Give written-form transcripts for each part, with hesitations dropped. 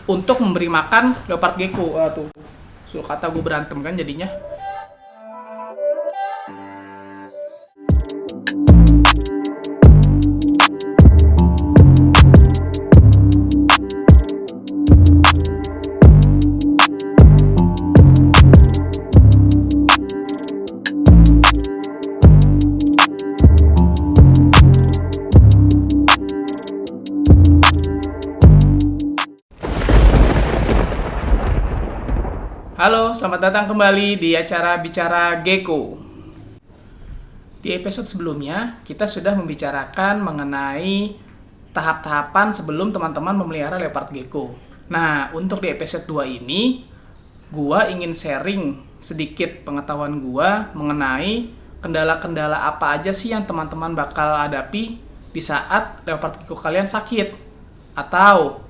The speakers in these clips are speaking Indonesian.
untuk memberi makan leopard gecko. Tuh, kata gue berantem kan jadinya. Halo, selamat datang kembali di acara Bicara Gecko. Di episode sebelumnya, kita sudah membicarakan mengenai tahap-tahapan sebelum teman-teman memelihara leopard gecko. Nah, untuk di episode 2 ini, gua ingin sharing sedikit pengetahuan gua mengenai kendala-kendala apa aja sih yang teman-teman bakal hadapi di saat leopard gecko kalian sakit. Atau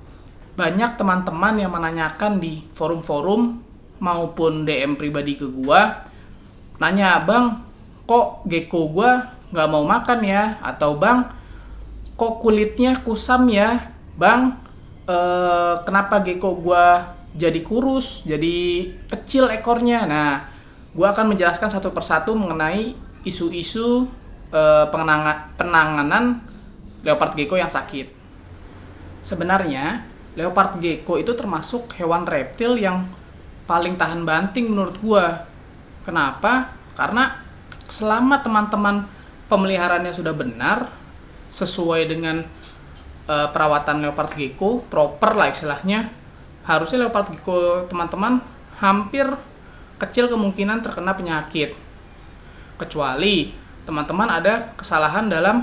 banyak teman-teman yang menanyakan di forum-forum maupun DM pribadi ke gua, nanya, "Bang, kok gecko gua nggak mau makan ya?" Atau, "Bang, kok kulitnya kusam ya? Bang, kenapa gecko gua jadi kurus, jadi kecil ekornya?" Nah, gua akan menjelaskan satu persatu mengenai isu-isu penanganan leopard gecko yang sakit. Sebenarnya, leopard gecko itu termasuk hewan reptil yang paling tahan banting menurut gua. Kenapa? Karena selama teman-teman pemeliharaannya sudah benar, sesuai dengan perawatan leopard gecko, proper lah istilahnya, harusnya leopard gecko teman-teman hampir kecil kemungkinan terkena penyakit. Kecuali teman-teman ada kesalahan dalam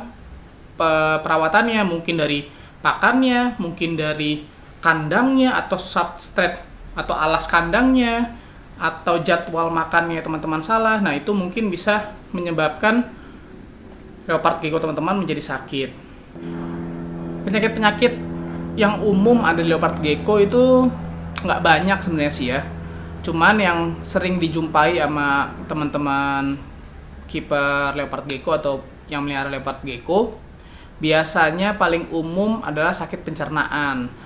perawatannya, mungkin dari pakannya, mungkin dari kandangnya atau substrate atau alas kandangnya, atau jadwal makannya teman-teman salah. Nah, itu mungkin bisa menyebabkan leopard gecko teman-teman menjadi sakit. Penyakit-penyakit yang umum ada di leopard gecko itu nggak banyak sebenarnya sih ya. Cuman yang sering dijumpai sama teman-teman keeper leopard gecko atau yang melihara leopard gecko, biasanya paling umum adalah sakit pencernaan.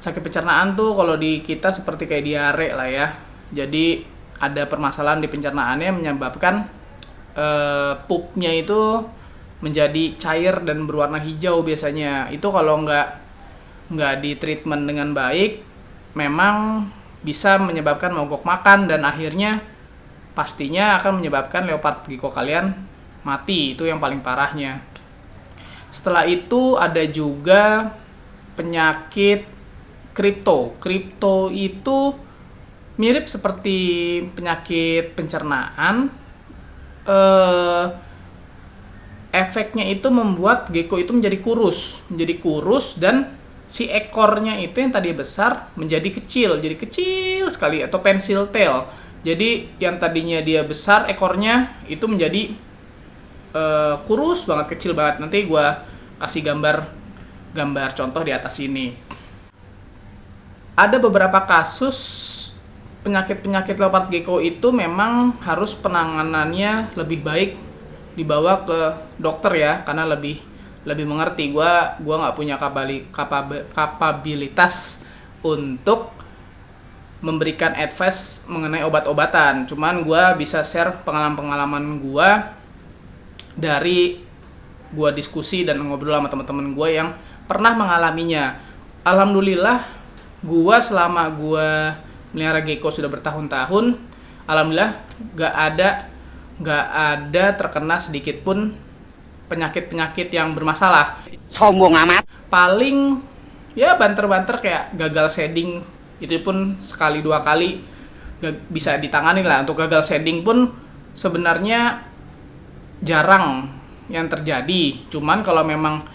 Sakit pencernaan tuh kalau di kita seperti kayak diare lah ya. Jadi ada permasalahan di pencernaannya menyebabkan pupnya itu menjadi cair dan berwarna hijau biasanya. Itu kalau nggak di treatment dengan baik, memang bisa menyebabkan mogok makan dan akhirnya pastinya akan menyebabkan leopard gecko kalian mati. Itu yang paling parahnya. Setelah itu ada juga penyakit kripto. Kripto itu mirip seperti penyakit pencernaan. Efeknya itu membuat gecko itu menjadi kurus dan si ekornya itu yang tadi besar menjadi kecil sekali atau pencil tail. Jadi yang tadinya dia besar ekornya itu menjadi kurus banget, kecil banget. Nanti gua kasih gambar contoh di atas ini. Ada beberapa kasus penyakit-penyakit leopard gecko itu memang harus penanganannya lebih baik dibawa ke dokter ya, karena lebih mengerti. Gua nggak punya kapabilitas untuk memberikan advice mengenai obat-obatan. Cuman gua bisa share pengalaman-pengalaman gua dari gua diskusi dan ngobrol sama teman-teman gua yang pernah mengalaminya. Alhamdulillah, selama gua melihara gecko sudah bertahun-tahun, alhamdulillah gak ada terkena sedikit pun penyakit-penyakit yang bermasalah. Sombong amat. Paling ya banter-banter kayak gagal shedding, itu pun sekali dua kali bisa ditangani lah. Untuk gagal shedding pun sebenarnya jarang yang terjadi. Cuman kalau memang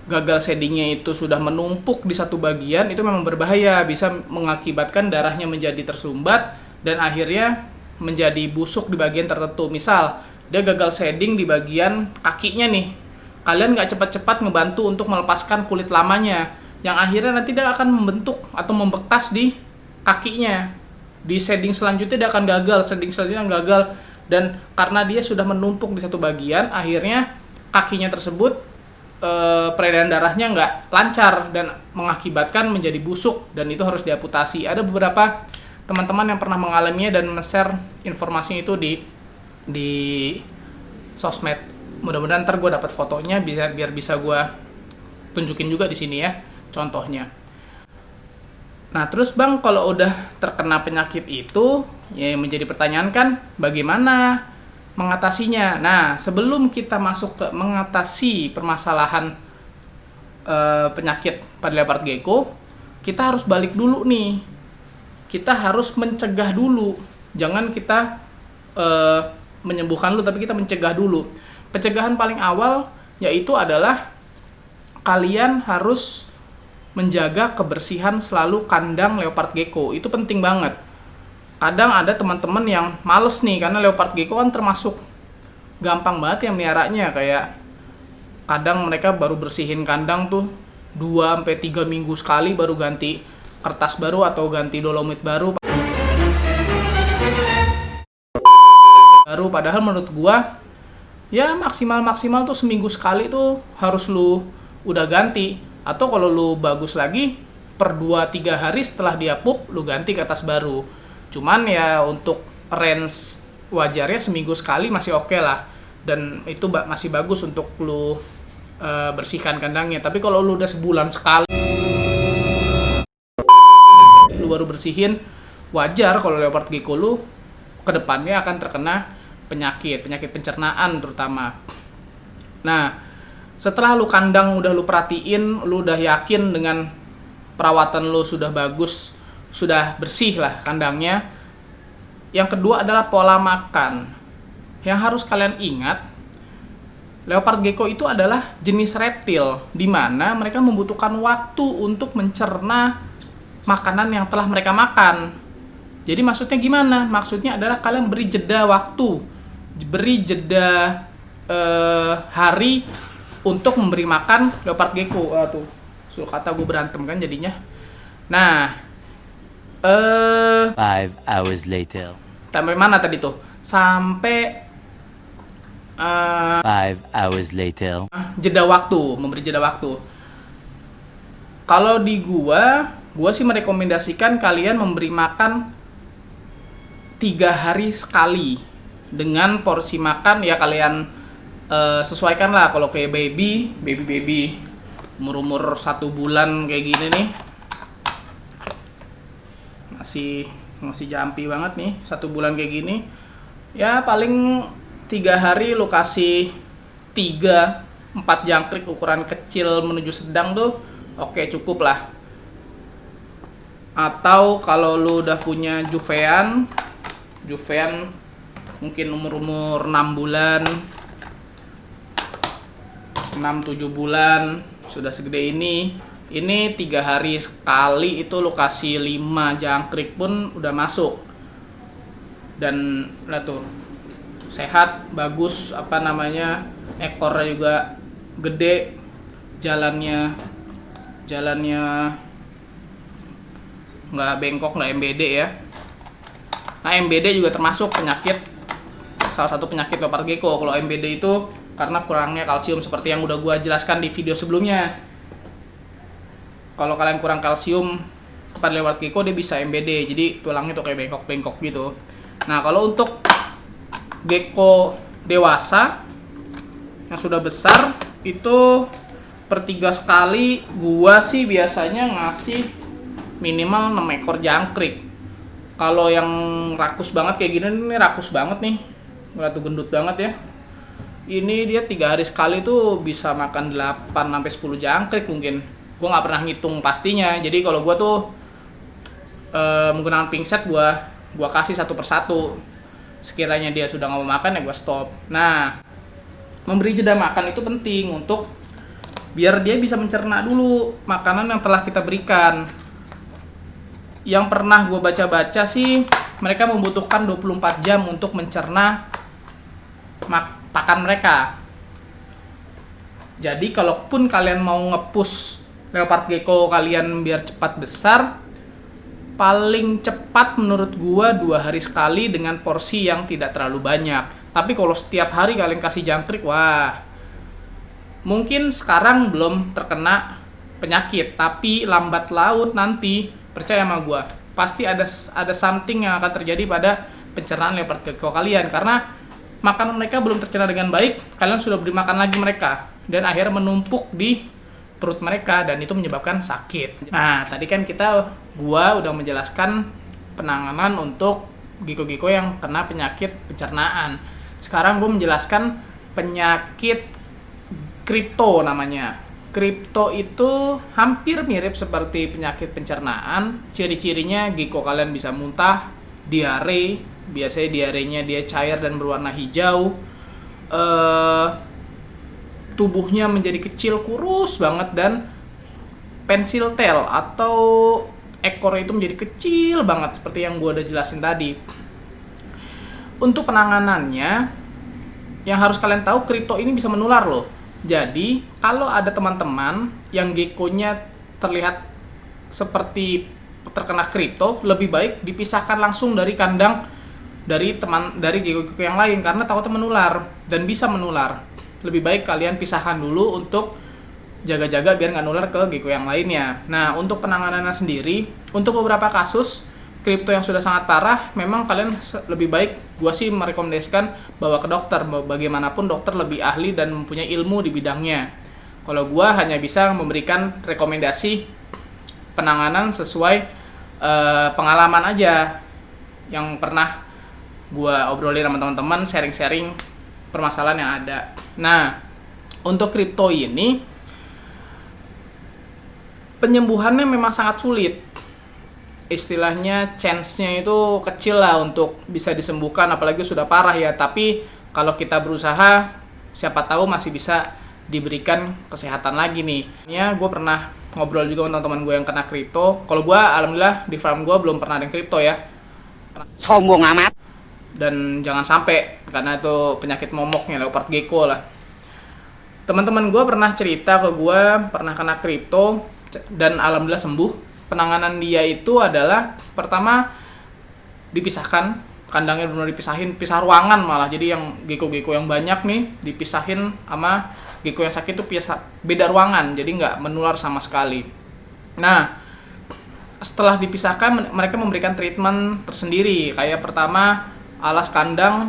gagal sheddingnya itu sudah menumpuk di satu bagian, itu memang berbahaya, bisa mengakibatkan darahnya menjadi tersumbat dan akhirnya menjadi busuk di bagian tertentu. Misal dia gagal shedding di bagian kakinya nih, kalian nggak cepat-cepat ngebantu untuk melepaskan kulit lamanya, yang akhirnya nanti dia akan membentuk atau membekas di kakinya. Di shedding selanjutnya dia akan gagal, dan karena dia sudah menumpuk di satu bagian, akhirnya kakinya tersebut peredaran darahnya nggak lancar dan mengakibatkan menjadi busuk dan itu harus diamputasi. Ada beberapa teman-teman yang pernah mengalaminya dan men-share informasinya itu di sosmed. Mudah-mudahan ntar gue dapat fotonya biar bisa gue tunjukin juga di sini ya contohnya. Nah terus bang, kalau udah terkena penyakit itu ya menjadi pertanyaan kan bagaimana mengatasinya. Nah sebelum kita masuk ke mengatasi permasalahan penyakit pada leopard gecko, kita harus balik dulu nih. Kita harus mencegah dulu. Jangan kita menyembuhkan dulu, tapi kita mencegah dulu. Pencegahan paling awal yaitu adalah kalian harus menjaga kebersihan selalu kandang leopard gecko. Itu penting banget. Kadang ada teman-teman yang males nih, karena leopard gecko kan termasuk gampang banget ya meliharanya. Kayak kadang mereka baru bersihin kandang tuh 2-3 minggu sekali baru ganti kertas baru atau ganti dolomit baru. Padahal menurut gua ya maksimal tuh seminggu sekali tuh harus lu udah ganti, atau kalau lu bagus lagi per 2-3 hari setelah dia pup lu ganti kertas baru. Cuman ya untuk range wajarnya seminggu sekali masih oke lah, dan itu masih bagus untuk lu bersihkan kandangnya. Tapi kalau lu udah sebulan sekali lu baru bersihin, wajar kalau leopard gecko lu kedepannya akan terkena penyakit pencernaan terutama. Nah, setelah lu kandang udah lu perhatiin, lu udah yakin dengan perawatan lu sudah bagus, sudah bersih lah kandangnya. Yang kedua adalah pola makan. Yang harus kalian ingat, leopard gecko itu adalah jenis reptil, di mana mereka membutuhkan waktu untuk mencerna makanan yang telah mereka makan. Jadi maksudnya gimana? Maksudnya adalah kalian beri jeda waktu, beri jeda hari untuk memberi makan leopard gecko. Tuh, suruh kata gue berantem kan jadinya. Nah, 5 hours later. Sampai mana tadi tuh? Sampai 5 hours later. Jeda waktu, memberi jeda waktu. Kalau di gua sih merekomendasikan kalian memberi makan 3 hari sekali dengan porsi makan ya kalian sesuaikan lah. Kalau kayak baby umur 1 bulan kayak gini nih, masih jampi banget nih, 1 bulan kayak gini ya paling 3 hari lu kasih 3-4 jangkrik ukuran kecil menuju sedang tuh oke, cukup lah. Atau kalau lu udah punya juvean mungkin umur 6 bulan 6-7 bulan sudah segede ini 3 hari sekali itu lu kasih 5 jangkrik pun udah masuk. Dan lah tuh sehat, bagus, ekornya juga gede, jalannya nggak bengkok, nggak MBD ya. Nah MBD juga termasuk salah satu penyakit leopard gecko. Kalau MBD itu karena kurangnya kalsium, seperti yang udah gua jelaskan di video sebelumnya. Kalau kalian kurang kalsium pada leopard gecko dia bisa MBD, jadi tulangnya tuh kayak bengkok-bengkok gitu. Nah kalau untuk gecko dewasa yang sudah besar itu per 3 sekali gua sih biasanya ngasih minimal 6 ekor jangkrik. Kalau yang rakus banget kayak gini, ini rakus banget nih, ratu gendut banget ya. Ini dia 3 hari sekali tuh bisa makan 8-10 jangkrik mungkin. Gue nggak pernah ngitung pastinya. Jadi kalau gue tuh menggunakan pinset, gue kasih satu persatu. Sekiranya dia sudah nggak mau makan ya gue stop. Nah, memberi jeda makan itu penting untuk biar dia bisa mencerna dulu makanan yang telah kita berikan. Yang pernah gue baca-baca sih, mereka membutuhkan 24 jam untuk mencerna pakan mereka. Jadi kalaupun kalian mau nge-push leopard gecko kalian biar cepat besar, paling cepat menurut gua 2 hari sekali dengan porsi yang tidak terlalu banyak. Tapi kalau setiap hari kalian kasih jangkrik, wah, Mungkin sekarang belum terkena penyakit, tapi lambat laun nanti, percaya sama gue, pasti ada something yang akan terjadi pada pencernaan leopard gecko kalian, karena makanan mereka belum tercerna dengan baik, kalian sudah beri makan lagi mereka, dan akhirnya menumpuk di perut mereka, dan itu menyebabkan sakit. Nah, tadi kan gua udah menjelaskan penanganan untuk gecko-gecko yang kena penyakit pencernaan. Sekarang gue menjelaskan penyakit kripto namanya. Kripto itu hampir mirip seperti penyakit pencernaan. Ciri-cirinya gecko kalian bisa muntah, diare, biasanya diarenya dia cair dan berwarna hijau. Tubuhnya menjadi kecil, kurus banget, dan pensil tail atau ekornya itu menjadi kecil banget seperti yang gue udah jelasin tadi. Untuk penanganannya, yang harus kalian tahu, kripto ini bisa menular loh. Jadi, kalau ada teman-teman yang geckonya terlihat seperti terkena kripto, lebih baik dipisahkan langsung dari kandang dari gecko-gecko yang lain, karena takutnya menular dan bisa menular. Lebih baik kalian pisahkan dulu untuk jaga-jaga biar nggak nular ke gecko yang lainnya. Nah, untuk penanganannya sendiri, untuk beberapa kasus kripto yang sudah sangat parah, memang kalian lebih baik, gua sih merekomendasikan bawa ke dokter. Bagaimanapun dokter lebih ahli dan mempunyai ilmu di bidangnya. Kalau gua hanya bisa memberikan rekomendasi penanganan sesuai pengalaman aja yang pernah gua obrolin sama teman-teman, sharing-sharing permasalahan yang ada. Nah, untuk kripto ini penyembuhannya memang sangat sulit. Istilahnya chance-nya itu kecil lah untuk bisa disembuhkan, apalagi sudah parah ya. Tapi kalau kita berusaha, siapa tahu masih bisa diberikan kesehatan lagi nih. Ya, gue pernah ngobrol juga sama teman-teman gue yang kena kripto. Kalau gue, alhamdulillah di farm gue belum pernah ada yang kripto ya. Sombong amat. Dan jangan sampai, karena itu penyakit momoknya leopard gecko lah. Teman-teman gue pernah cerita ke gue pernah kena kripto dan alhamdulillah sembuh. Penanganan dia itu adalah pertama dipisahkan, kandangnya benar dipisahin, pisah ruangan malah. Jadi yang gecko-gecko yang banyak nih dipisahin sama gecko yang sakit itu beda ruangan, jadi nggak menular sama sekali. Nah, setelah dipisahkan mereka memberikan treatment tersendiri. Kayak pertama, alas kandang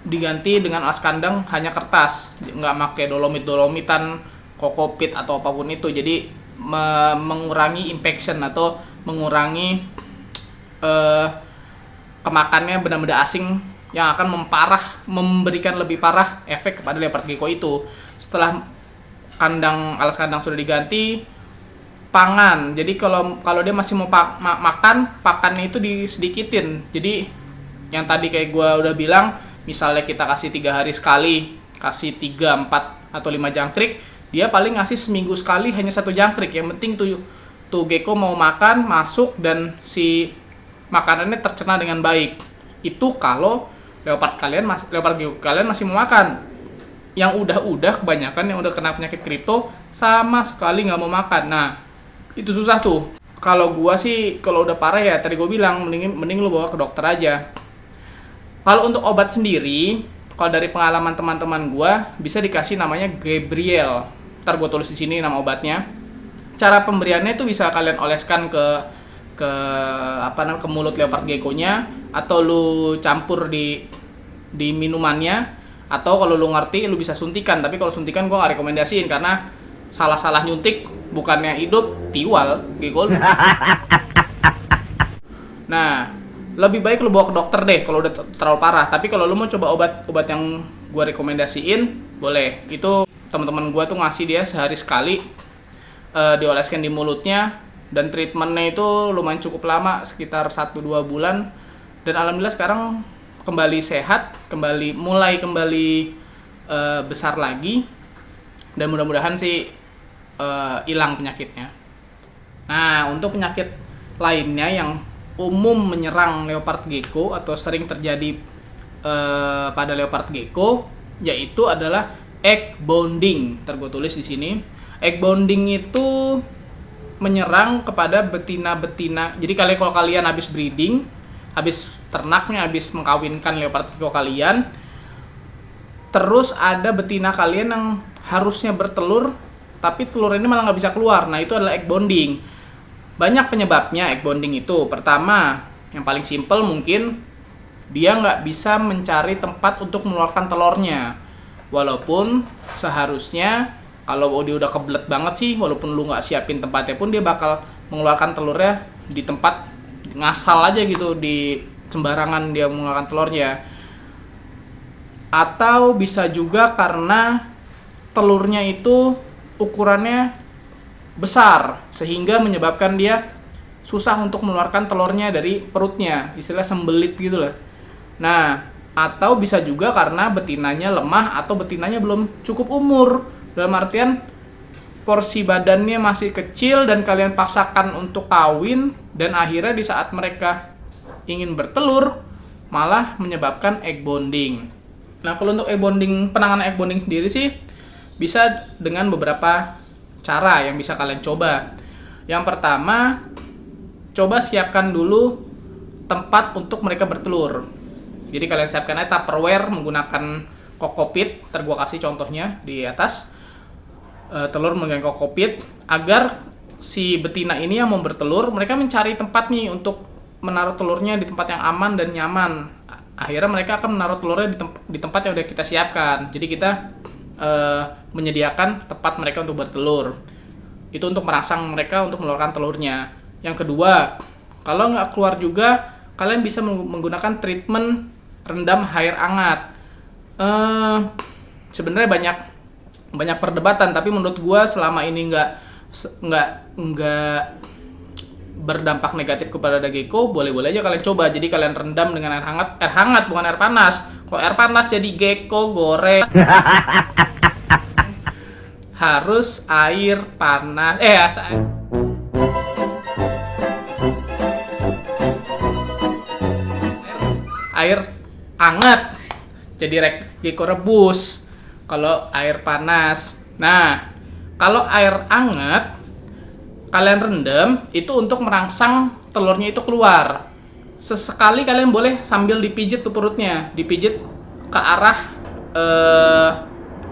diganti dengan alas kandang hanya kertas, nggak pakai dolomit-dolomitan, kokopit atau apapun itu. Jadi mengurangi infection atau mengurangi kemakannya benda-benda asing yang akan memberikan lebih parah efek kepada leopard gecko itu. Setelah alas kandang sudah diganti, pangan. Jadi kalau dia masih mau makan, pakannya itu disedikitin. Jadi yang tadi kayak gue udah bilang, misalnya kita kasih 3 hari sekali, kasih 3, 4, atau 5 jangkrik, dia paling ngasih seminggu sekali hanya 1 jangkrik. Yang penting tuh gecko mau makan, masuk, dan si makanannya tercerna dengan baik. Itu kalau leopard gecko kalian masih mau makan. Yang udah kebanyakan yang udah kena penyakit kripto sama sekali nggak mau makan. Nah, itu susah tuh. Kalau gua sih, kalau udah parah ya tadi gua bilang mending lu bawa ke dokter aja. Kalau untuk obat sendiri, kalau dari pengalaman teman-teman gua, bisa dikasih namanya Gabriel. Ntar gue tulis di sini nama obatnya. Cara pemberiannya itu bisa kalian oleskan ke mulut leopard gecko-nya, atau lu campur di minumannya, atau kalau lu ngerti lu bisa suntikan. Tapi kalau suntikan gue nggak rekomendasiin, karena salah nyuntik bukannya hidup, tiwal gecko lu. Nah, lebih baik lu bawa ke dokter deh kalau udah terlalu parah. Tapi kalau lu mau coba obat yang gue rekomendasiin, boleh. Itu teman-teman gue tuh ngasih dia sehari sekali, dioleskan di mulutnya, dan treatmentnya itu lumayan cukup lama, sekitar 1-2 bulan, dan alhamdulillah sekarang kembali sehat, mulai kembali besar lagi, dan mudah-mudahan sih hilang penyakitnya. Nah, untuk penyakit lainnya yang umum menyerang leopard gecko atau sering terjadi pada leopard gecko, yaitu adalah egg bonding. Ntar gue tulis di sini. Egg bonding itu menyerang kepada betina-betina. Jadi kalau kalian habis breeding, habis ternaknya, habis mengkawinkan leopard gecko kalian, terus ada betina kalian yang harusnya bertelur, tapi telur ini malah nggak bisa keluar. Nah, itu adalah egg bonding. Banyak penyebabnya egg bonding itu. Pertama, yang paling simpel mungkin dia nggak bisa mencari tempat untuk mengeluarkan telurnya. Walaupun seharusnya kalau dia udah kebelet banget sih, walaupun lu nggak siapin tempatnya pun, dia bakal mengeluarkan telurnya di tempat ngasal aja gitu, di sembarangan dia mengeluarkan telurnya. Atau bisa juga karena telurnya itu ukurannya besar sehingga menyebabkan dia susah untuk mengeluarkan telurnya dari perutnya, istilah sembelit gitu lah. Nah, atau bisa juga karena betinanya lemah atau betinanya belum cukup umur, dalam artian porsi badannya masih kecil dan kalian paksakan untuk kawin, dan akhirnya di saat mereka ingin bertelur malah menyebabkan egg bonding. Nah, kalau untuk egg bonding, penanganan egg bonding sendiri sih bisa dengan beberapa cara yang bisa kalian coba. Yang pertama, coba siapkan dulu tempat untuk mereka bertelur. Jadi kalian siapkan aja Tupperware menggunakan kokopit. Ntar gua kasih contohnya di atas. Telur menggunakan kokopit agar si betina ini yang mau bertelur, mereka mencari tempat nih untuk menaruh telurnya di tempat yang aman dan nyaman. Akhirnya mereka akan menaruh telurnya di tempat yang udah kita siapkan. Jadi kita menyediakan tempat mereka untuk bertelur. Itu untuk merangsang mereka untuk mengeluarkan telurnya. Yang kedua, kalau nggak keluar juga, kalian bisa menggunakan treatment rendam air hangat. Sebenarnya banyak perdebatan, tapi menurut gua selama ini nggak berdampak negatif kepada gecko, boleh-boleh aja kalian coba. Jadi kalian rendam dengan air hangat bukan air panas. Kalau air panas jadi gecko goreng. Harus air panas. Air hangat jadi gecko rebus. Kalau air panas. Nah, kalau air hangat kalian rendam itu untuk merangsang telurnya itu keluar. Sesekali kalian boleh sambil dipijit tuh perutnya, dipijit ke arah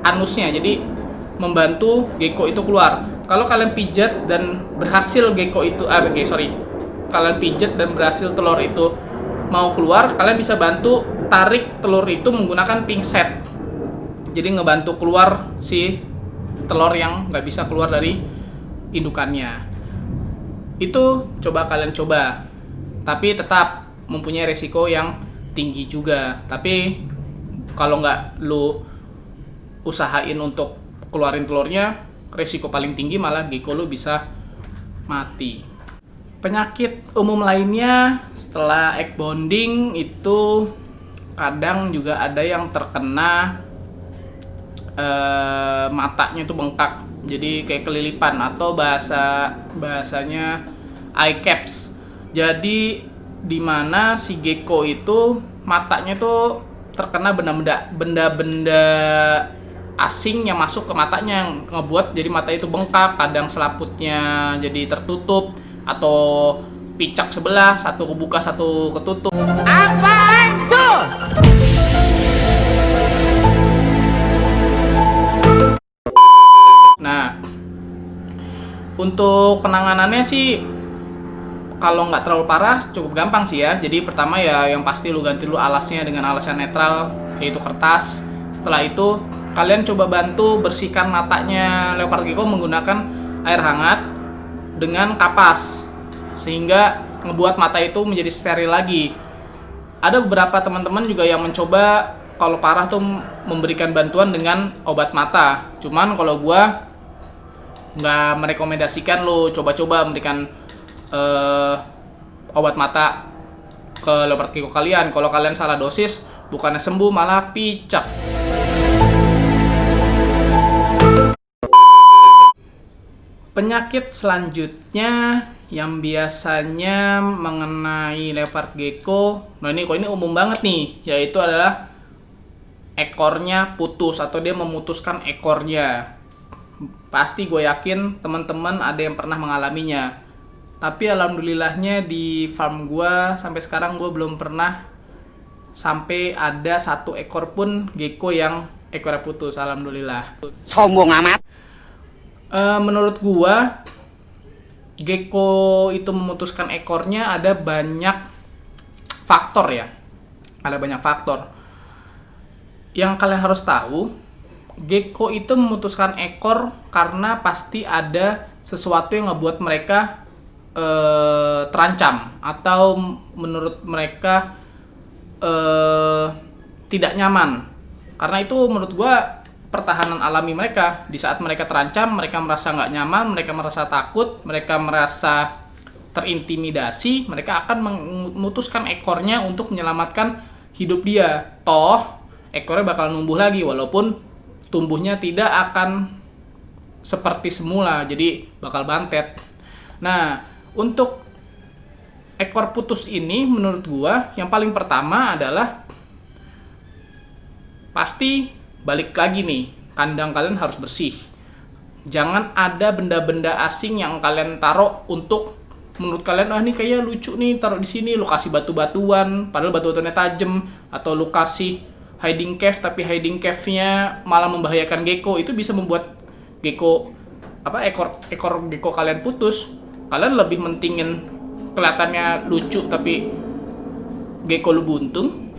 anusnya. Jadi membantu gecko itu keluar. Kalau kalian pijat dan berhasil kalian pijat dan berhasil telur itu mau keluar, kalian bisa bantu tarik telur itu menggunakan pinset. Jadi ngebantu keluar si telur yang nggak bisa keluar dari indukannya. Itu kalian coba. Tapi tetap mempunyai resiko yang tinggi juga. Tapi kalau nggak lu usahain untuk keluarin telurnya, resiko paling tinggi malah gecko lu bisa mati. Penyakit umum lainnya setelah egg bonding itu kadang juga ada yang terkena matanya itu bengkak, jadi kayak kelilipan, atau bahasanya eye caps. Jadi dimana si gecko itu matanya tuh terkena benda-benda asing yang masuk ke matanya, yang ngebuat jadi mata itu bengkak. Kadang selaputnya jadi tertutup atau picak sebelah, satu kebuka satu ketutup. Apaan tuh? Nah, untuk penanganannya sih kalau nggak terlalu parah cukup gampang sih ya. Jadi pertama ya yang pasti lu ganti dulu alasnya dengan alas yang netral, yaitu kertas. Setelah itu kalian coba bantu bersihkan matanya leopard gecko menggunakan air hangat dengan kapas, sehingga ngebuat mata itu menjadi steril lagi. Ada beberapa teman-teman juga yang mencoba kalau parah tuh memberikan bantuan dengan obat mata. Cuman kalau gua nggak merekomendasikan lo coba-coba memberikan obat mata ke leopard gecko kalian. Kalau kalian salah dosis, bukannya sembuh malah picak. Penyakit selanjutnya yang biasanya mengenai leopard gecko, nah ini umum banget nih, yaitu adalah ekornya putus atau dia memutuskan ekornya. Pasti gue yakin teman-teman ada yang pernah mengalaminya. Tapi alhamdulillahnya di farm gue sampai sekarang gue belum pernah sampai ada satu ekor pun gecko yang ekornya putus, alhamdulillah. Sombong amat. Menurut gua, gecko itu memutuskan ekornya ada banyak faktor ya. Ada banyak faktor. Yang kalian harus tahu, gecko itu memutuskan ekor karena pasti ada sesuatu yang ngebuat mereka terancam atau menurut mereka tidak nyaman. Karena itu menurut gua pertahanan alami mereka. Di saat mereka terancam, mereka merasa nggak nyaman, mereka merasa takut, mereka merasa terintimidasi, mereka akan memutuskan ekornya untuk menyelamatkan hidup dia. Toh ekornya bakal numbuh lagi, walaupun tumbuhnya tidak akan seperti semula, jadi bakal bantet. Nah, untuk ekor putus ini menurut gua yang paling pertama adalah pasti balik lagi nih, kandang kalian harus bersih. Jangan ada benda-benda asing yang kalian taruh untuk menurut kalian, ini kayaknya lucu nih taruh di sini. Lu kasih batu-batuan, padahal batu-batuannya tajam, atau lu kasih hiding cave tapi hiding cave-nya malah membahayakan gecko. Itu bisa membuat gecko ekor gecko kalian putus. Kalian lebih mentingin kelihatannya lucu tapi gecko lu buntung.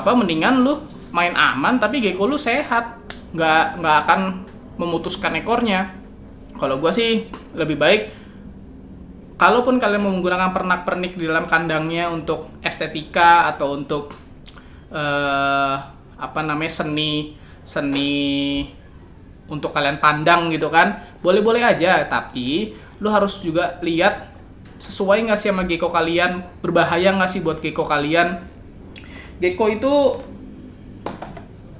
Mendingan lu main aman tapi gecko lu sehat, nggak akan memutuskan ekornya. Kalau gua sih lebih baik, kalaupun kalian mau menggunakan pernak-pernik di dalam kandangnya untuk estetika atau untuk seni untuk kalian pandang gitu kan, boleh-boleh aja. Tapi lu harus juga lihat sesuai nggak sih sama gecko kalian, berbahaya nggak sih buat gecko kalian. Gecko itu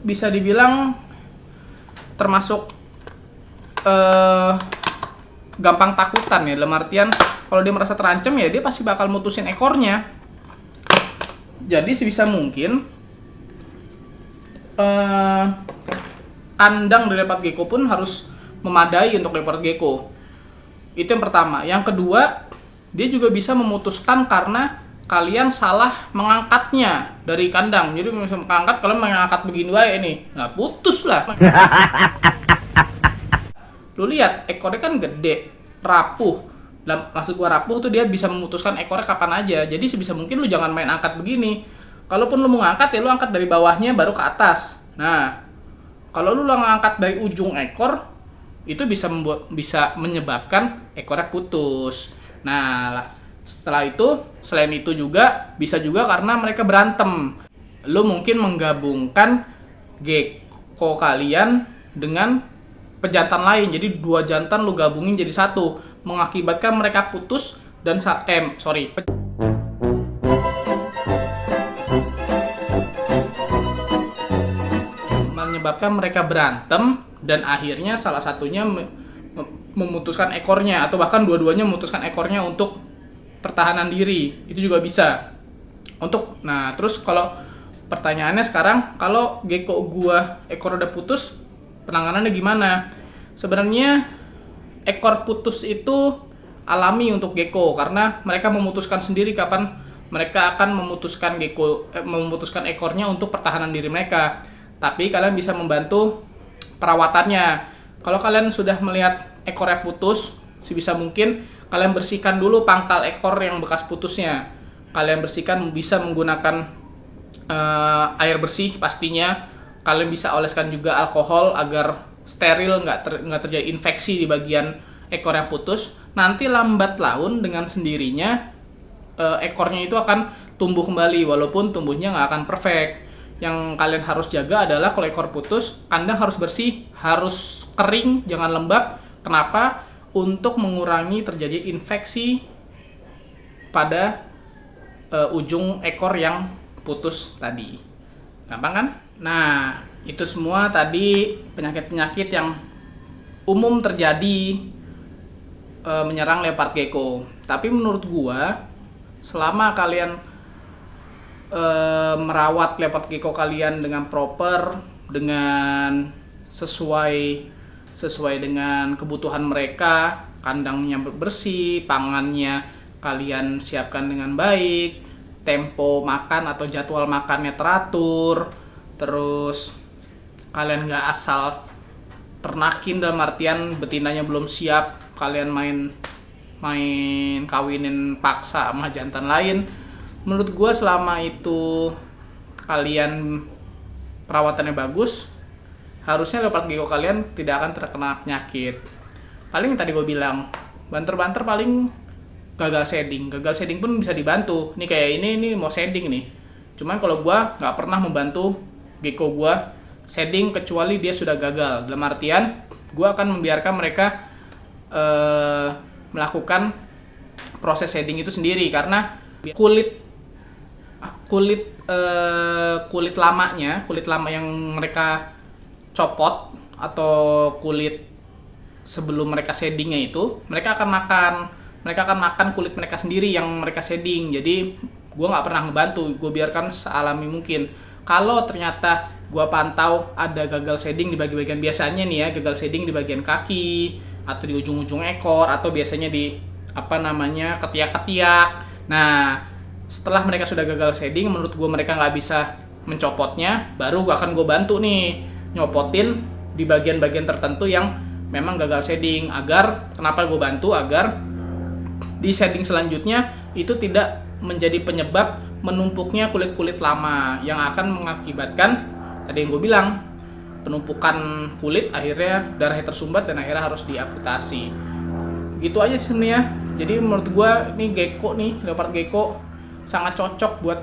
bisa dibilang termasuk gampang takutan ya, dalam artian kalau dia merasa terancam ya dia pasti bakal mutusin ekornya. Jadi sebisa mungkin kandang dari leopard gecko pun harus memadai untuk leopard gecko. Itu yang pertama. Yang kedua, dia juga bisa memutuskan karena kalian salah mengangkatnya dari kandang. Jadi misalnya mengangkat, kalian mengangkat begini wae ini, nah putus lah. Lu lihat ekornya kan gede, rapuh. Maksud gua rapuh tuh dia bisa memutuskan ekornya kapan aja. Jadi sebisa mungkin lu jangan main angkat begini. Kalaupun lu mau ngangkat ya lu angkat dari bawahnya baru ke atas. Nah, kalau lu ngangkat dari ujung ekor, itu bisa menyebabkan ekornya putus. Nah, setelah itu, selain itu juga bisa juga karena mereka berantem. Lu mungkin menggabungkan gecko kalian dengan pejantan lain. Jadi dua jantan lu gabungin jadi satu, mengakibatkan mereka putus dan menyebabkan mereka berantem dan akhirnya salah satunya memutuskan ekornya, atau bahkan dua-duanya memutuskan ekornya untuk pertahanan diri. Itu juga bisa. Nah, terus kalau pertanyaannya sekarang, kalau gecko gua ekor udah putus, penanganannya gimana? Sebenarnya ekor putus itu alami untuk gecko karena mereka memutuskan sendiri kapan mereka akan memutuskan ekornya untuk pertahanan diri mereka. Tapi kalian bisa membantu perawatannya. Kalau kalian sudah melihat ekornya putus, sebisa mungkin kalian bersihkan dulu pangkal ekor yang bekas putusnya. Kalian bersihkan bisa menggunakan air bersih pastinya. Kalian bisa oleskan juga alkohol agar steril, nggak terjadi infeksi di bagian ekor yang putus. Nanti lambat laun dengan sendirinya ekornya itu akan tumbuh kembali, walaupun tumbuhnya nggak akan perfect. Yang kalian harus jaga adalah kalau ekor putus, kandang harus bersih, harus kering, jangan lembab. Kenapa? Untuk mengurangi terjadi infeksi pada ujung ekor yang putus tadi. Gampang kan? Nah, itu semua tadi penyakit-penyakit yang umum terjadi menyerang leopard gecko. Tapi menurut gua, selama kalian merawat leopard gecko kalian dengan proper, dengan sesuai dengan kebutuhan mereka, kandangnya bersih, pangannya kalian siapkan dengan baik, tempo makan atau jadwal makannya teratur, Terus kalian nggak asal ternakin, dalam artian betinanya belum siap kalian main kawinin paksa sama jantan lain. Menurut gue selama itu kalian perawatannya bagus, harusnya leopard gecko kalian tidak akan terkena penyakit. Paling tadi gue bilang, banter-banter paling gagal shading. Gagal shading pun bisa dibantu. Nih kayak ini mau shading nih. Cuman kalau gue nggak pernah membantu gecko gue shading kecuali dia sudah gagal. Dalam artian gue akan membiarkan mereka melakukan proses shading itu sendiri, karena kulit lama yang mereka copot atau kulit sebelum mereka shadingnya itu mereka akan makan kulit mereka sendiri yang mereka shading. Jadi gue nggak pernah ngebantu, gue biarkan sealami mungkin. Kalau ternyata gue pantau ada gagal shading di bagian biasanya nih ya, gagal shading di bagian kaki atau di ujung-ujung ekor, atau biasanya di ketiak-ketiak. Nah, setelah mereka sudah gagal shading, menurut gue mereka nggak bisa mencopotnya, baru akan gue bantu nih nyopotin di bagian-bagian tertentu yang memang gagal shading. Kenapa gue bantu? Agar di shading selanjutnya itu tidak menjadi penyebab menumpuknya kulit-kulit lama yang akan mengakibatkan tadi yang gue bilang, penumpukan kulit, akhirnya darahnya tersumbat dan akhirnya harus diamputasi. Gitu aja sih sebenarnya. Jadi menurut gue nih leopard gecko sangat cocok buat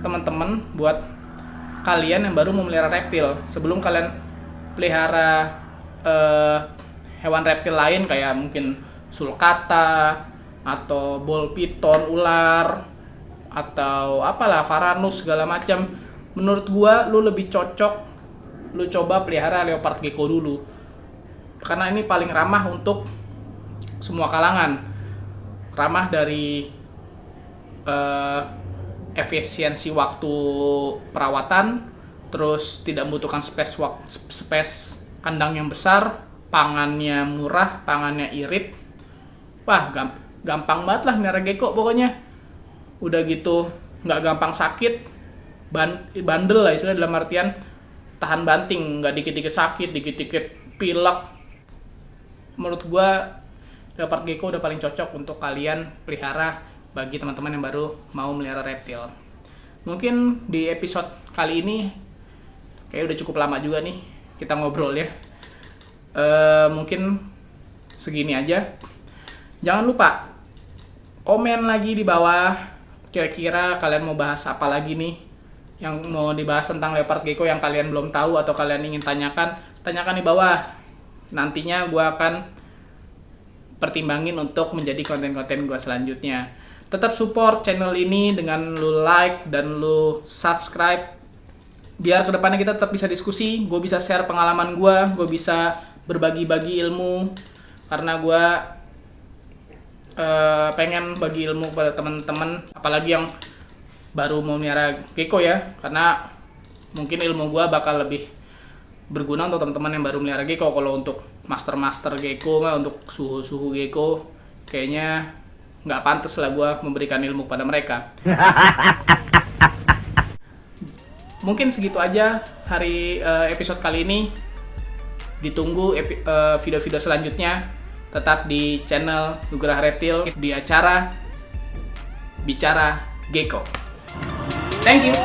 teman-teman, buat kalian yang baru memelihara reptil. Sebelum kalian pelihara hewan reptil lain kayak mungkin sulcata atau ball python, ular, atau apalah varanus segala macam, menurut gua lu lebih cocok lu coba pelihara leopard gecko dulu, karena ini paling ramah untuk semua kalangan. Ramah dari efisiensi waktu perawatan, terus tidak membutuhkan space kandang yang besar, pangannya murah, pangannya irit. Wah, gampang banget lah melihara gecko pokoknya. Udah gitu nggak gampang sakit, bandel lah istilahnya, dalam artian tahan banting, nggak dikit-dikit sakit, dikit-dikit pilek. Menurut gua leopard gecko udah paling cocok untuk kalian pelihara bagi teman-teman yang baru mau melihara reptil. Mungkin di episode kali ini kayak udah cukup lama juga nih kita ngobrol ya. Mungkin segini aja. Jangan lupa komen lagi di bawah, kira-kira kalian mau bahas apa lagi nih yang mau dibahas tentang leopard gecko yang kalian belum tahu atau kalian ingin tanyakan di bawah. Nantinya gue akan pertimbangin untuk menjadi konten-konten gue selanjutnya. Tetap support channel ini dengan lu like dan lu subscribe, biar kedepannya kita tetap bisa diskusi, gue bisa share pengalaman gue bisa berbagi-bagi ilmu, karena gue pengen bagi ilmu kepada teman-teman, apalagi yang baru mau melihara gecko ya, karena mungkin ilmu gue bakal lebih berguna untuk teman-teman yang baru melihara gecko. Kalau untuk master gecko untuk suhu gecko kayaknya nggak pantas lah gue memberikan ilmu pada mereka. Mungkin segitu aja episode kali ini. Ditunggu video-video selanjutnya. Tetap di channel Nugrah Reptil di acara Bicara Gecko. Thank you.